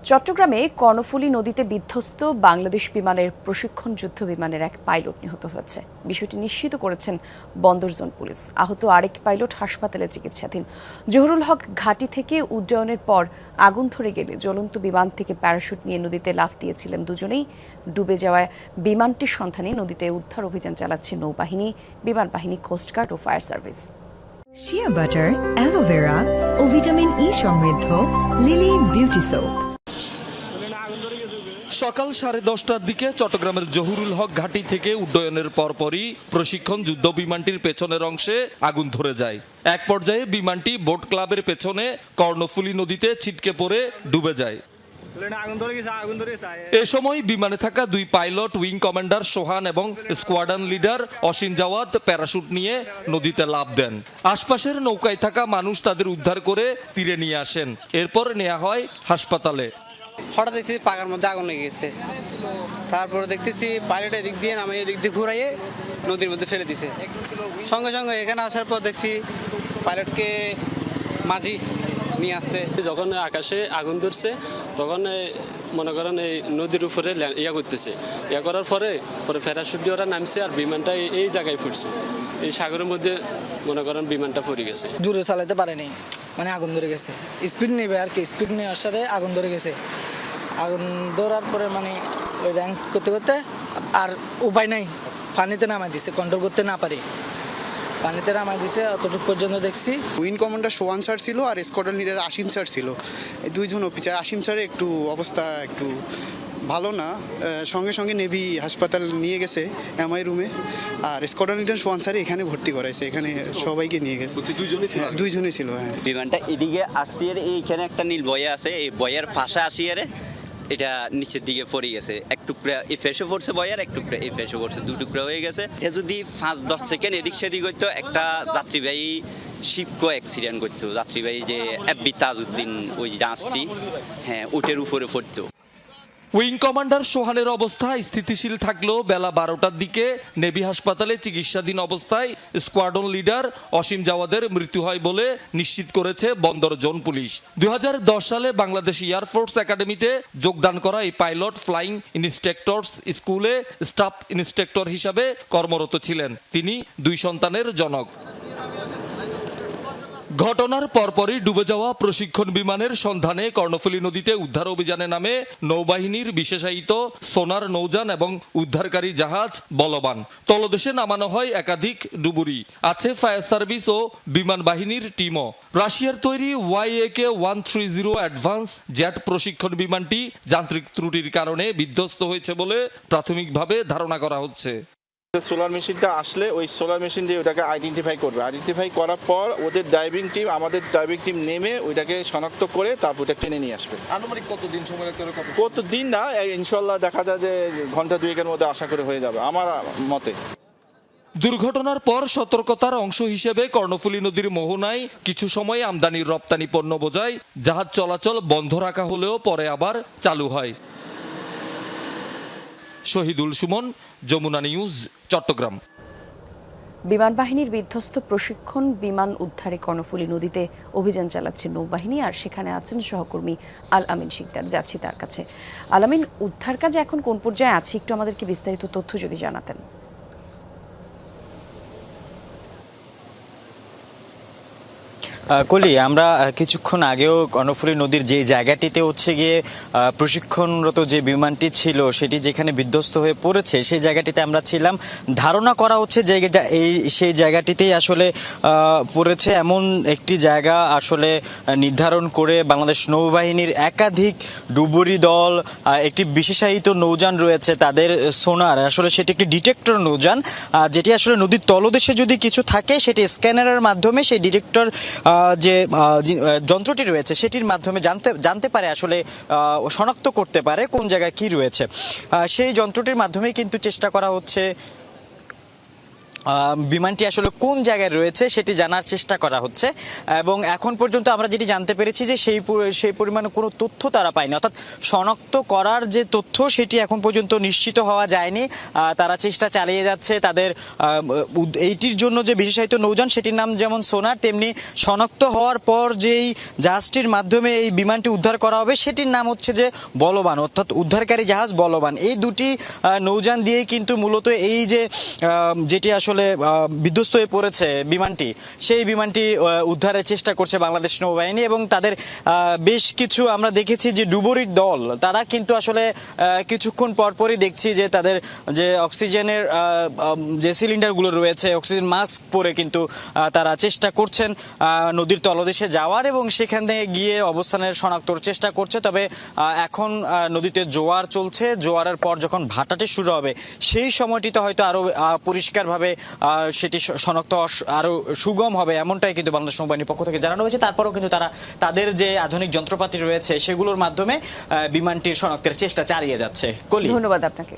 চট্টগ্রামে কর্ণফুলী নদীতে বিধ্বস্ত বাংলাদেশ বিমানের প্রশিক্ষণ যুদ্ধ বিমানের এক পাইলট নিহত হয়েছে। বিষয়টি নিশ্চিত করেছেন বন্দর জোন পুলিশ। আহত আরেক পাইলট হাসপাতালে চিকিৎসাধীন। জহুরুল হক ঘাঁটি থেকে উড্ডয়নের পর আগুন ধরে গেলে জ্বলন্ত বিমান থেকে প্যারাশুট নিয়ে নদীতে লাফ দিয়েছিলেন দুজনেই। ডুবে যাওয়ায় বিমানটির সন্ধানে নদীতে উদ্ধার অভিযান চালাচ্ছে নৌবাহিনী, বিমান বাহিনী, কোস্টগার্ড ও fire service. Shea butter, aloe vera ও ভিটামিন ই সমৃদ্ধ লিলি বিউটি সোপ। সকাল 10:30টার দিকে চট্টগ্রামের জহুরুল হক ঘাঁটি থেকে উড্ডয়নের পরপরই প্রশিক্ষণ যুদ্ধ বিমানটির পেছনের অংশে আগুন ধরে যায়। এক পর্যায়ে বিমানটি বোট ক্লাবের পেছনে কর্ণফুলী নদীতে ছিটকে পড়ে ডুবে যায়। এ সময় বিমানে থাকা দুই পাইলট, উইং কমান্ডার সোহান এবং স্কোয়াড্রন লিডার অসীম জাওয়াদ প্যারাশুট নিয়ে নদীতে লাফ দেন। আশপাশের নৌকায় থাকা মানুষ তাদের উদ্ধার করে তীরে নিয়ে আসেন। এরপর নেওয়া হয় হাসপাতালে। হঠাৎ দেখছি পাকার মধ্যে আগুন লেগে গেছে। তারপরে দেখতেছি পাইলট এদিক দিয়ে নামে এদিক দিয়ে ঘুরাইয়ে নদীর মধ্যে ফেলে দিছে। সঙ্গে সঙ্গে এখানে আসার পর দেখছি পাইলটকে মাঝি নিয়ে আসছে। যখন আকাশে আগুন ধরছে তখন মনে করেন এই নদীর উপরে করতেছে, করার পরে প্যারাশুট দিয়ে ওরা নামছে আর বিমানটা এই জায়গায় ফুটছে। এই সাগরের মধ্যে মনে করেন বিমানটা পড়ে গেছে। জোরে চালাতে পারেনি, মানে আগুন ধরে গেছে। স্পিড নেবে আর কি, স্পিড নেওয়ার সাথে আগুন ধরে গেছে। আগুন ধরার পরে মানে ওই র্যাঙ্ক করতে করতে আর উপায় নাই, পানিতে নামাই দিছে, কন্ট্রোল করতে না পারি পানিতে নামাই দিছে। অতটুকু পর্যন্ত দেখছি। উইং কমান্ডার সোহান স্যার ছিল আর স্কোয়াড্রন লিডার আসিম স্যার ছিল। এই দুইজন অফিসার। আসিম স্যারের একটু অবস্থা একটু ভালো না, সঙ্গে সঙ্গে নেভি হাসপাতাল নিয়ে গেছে এমআই রুমে। আর স্কোয়াড্রন লিডার সোহান স্যার এখানে ভর্তি করাইছে, এখানে সবাইকে নিয়ে গেছে। দুইজনই ছিল। হ্যাঁ, বিমানটা এদিকে আসছি, এইখানে একটা নীল বয়া আছে, এই বয়ার ফাঁসা আসি এটা নিচের দিকে পড়ে গেছে। এক টুকরা এই ফেসে পড়ছে বয়ার, এক টুকরা এই ফেসে পড়ছে, দু টুকরা হয়ে গেছে। এ যদি 5-10 সেকেন্ড এদিক সেদিক হইতো, একটা যাত্রীবাহী শিপকো অ্যাক্সিডেন্ট করতো। যাত্রীবাহী যে এফবি তাজউদ্দিন ওই জাহাজটি, হ্যাঁ, ওটের উপরে পড়তো। উইং কমান্ডার সোহানের অবস্থা স্থিতিশীল থাকলেও বেলা 12টার দিকে নেভি হাসপাতালে চিকিৎসাধীন অবস্থায় স্কোয়াড্রন লিডার অসীম জাওয়াদের মৃত্যু হয় বলে নিশ্চিত করেছে বন্দর জোন পুলিশ। 2010 সালে বাংলাদেশ এয়ারফোর্স একাডেমিতে যোগদান করা এই পাইলট ফ্লাইং ইনস্ট্রাক্টরস স্কুলে স্টাফ ইনস্ট্রাক্টর হিসাবে কর্মরত ছিলেন। তিনি 2 সন্তানের জনক। ঘটনার পরপরই ডুবে যাওয়া প্রশিক্ষণ বিমানের সন্ধানে কর্ণফুলী নদীতে উদ্ধার অভিযানে নামে নৌবাহিনীর বিশেষায়িত সোনার নৌযান এবং উদ্ধারকারী জাহাজ বলবান। তলদেশে নামানো হয় একাধিক ডুবুরি, আছে ফায়ার সার্ভিস ও বিমান বাহিনীর টিমও। রাশিয়ার তৈরি YAK-130 অ্যাডভান্স জেট প্রশিক্ষণ বিমানটি যান্ত্রিক ত্রুটির কারণে বিধ্বস্ত হয়েছে বলে প্রাথমিকভাবে ধারণা করা হচ্ছে। সোলার মেশিনটা আসলে ওই সোলার মেশিন দিয়ে ওটাকে আইডেন্টিফাই করবে। আইডেন্টিফাই করার পর ওদের ডাইভিং টিম, আমাদের ডাইভিং টিম নেমে ওইটাকে শনাক্ত করে তারপর ওটা টেনে নিয়ে আসবে। আনুমানিক কতদিন সময় লাগতে পারে? কতদিন না, ইনশাল্লাহ দেখা যায় যে ঘন্টা 2-1 মধ্যে আশা করে হয়ে যাবে আমার মতে। দুর্ঘটনার পর সতর্কতার অংশ হিসেবে কর্ণফুলী নদীর মোহনায় কিছু সময় আমদানি রপ্তানি পণ্য বোঝাই জাহাজ চলাচল বন্ধ রাখা হলেও পরে আবার চালু হয়। শহীদুল সুমন, যমুনা নিউজ, চট্টগ্রাম। বিমান বাহিনীর বিধ্বস্ত প্রশিক্ষণ বিমান উদ্ধারে কর্ণফুলী নদীতে অভিযান চালাচ্ছে নৌবাহিনী, আর সেখানে আছেন সহকর্মী আল আমিন শিকদার। যাচ্ছি তার কাছে। আল আমিন, উদ্ধার কাজ এখন কোন পর্যায়ে আছে, একটু আমাদেরকে বিস্তারিত তথ্য যদি জানাতেন। কলি, আমরা কিছুক্ষণ আগেও কর্ণফুলী নদীর যে জায়গাটিতে হচ্ছে গিয়ে প্রশিক্ষণরত যে বিমানটি ছিল সেটি যেখানে বিধ্বস্ত হয়ে পড়েছে সেই জায়গাটিতে আমরা ছিলাম। ধারণা করা হচ্ছে যে সেই জায়গাটিতেই আসলে পড়েছে। এমন একটি জায়গা আসলে নির্ধারণ করে বাংলাদেশ নৌবাহিনীর একাধিক ডুবুরি দল, একটি বিশেষায়িত নৌযান রয়েছে তাদের সোনার, আসলে সেটি একটি ডিটেক্টর নৌযান, যেটি আসলে নদীর তলদেশে যদি কিছু থাকে সেটি স্ক্যানারের মাধ্যমে সেই ডিটেক্টর যে যন্ত্রটি রয়েছে সেটির মাধ্যমে জানতে পারে, আসলে শনাক্ত করতে পারে কোন জায়গায় কি রয়েছে। সেই যন্ত্রটির মাধ্যমে কিন্তু চেষ্টা করা হচ্ছে বিমানটি আসলে কোন জায়গায় রয়েছে সেটি জানার চেষ্টা করা হচ্ছে এবং এখন পর্যন্ত আমরা যেটি জানতে পেরেছি যে সেই পরিমাণে কোনো তথ্য তারা পায়নি, অর্থাৎ শনাক্ত করার যে তথ্য সেটি এখন পর্যন্ত নিশ্চিত হওয়া যায়নি। তারা চেষ্টা চালিয়ে যাচ্ছে তাদের এইটির জন্য যে বিশেষায়িত নৌযান সেটির নাম যেমন সোনার, তেমনি শনাক্ত হওয়ার পর যেই জাহাজটির মাধ্যমে এই বিমানটি উদ্ধার করা হবে সেটির নাম হচ্ছে যে বলবান, অর্থাৎ উদ্ধারকারী জাহাজ বলবান। এই দুটি নৌযান দিয়ে কিন্তু মূলত এই যে যেটি আসলে বিধ্বস্ত হয়ে পড়েছে বিমানটি, সেই বিমানটি উদ্ধারের চেষ্টা করছে বাংলাদেশ নৌবাহিনী এবং তাদের বেশ কিছু আমরা দেখেছি যে ডুবুরির দল তারা কিন্তু আসলে কিছুক্ষণ পরপরই দেখছি যে তাদের যে অক্সিজেনের যে সিলিন্ডারগুলো রয়েছে, অক্সিজেন মাস্ক পরে কিন্তু তারা চেষ্টা করছেন নদীর তলদেশে যাওয়ার এবং সেখানে গিয়ে অবস্থানের শনাক্তর চেষ্টা করছে। তবে এখন নদীতে জোয়ার চলছে, জোয়ারের পর যখন ভাটাটি শুরু হবে সেই সময়টিতে হয়তো আরো পরিষ্কারভাবে সেটি শনাক্ত আরো সুগম হবে, এমনটাই কিন্তু বাংলাদেশ নৌবাহিনীর পক্ষ থেকে জানানো হয়েছে। তারপরেও কিন্তু তারা তাদের যে আধুনিক যন্ত্রপাতি রয়েছে সেগুলোর মাধ্যমে বিমানটির শনাক্তের চেষ্টা চালিয়ে যাচ্ছে। ধন্যবাদ আপনাকে।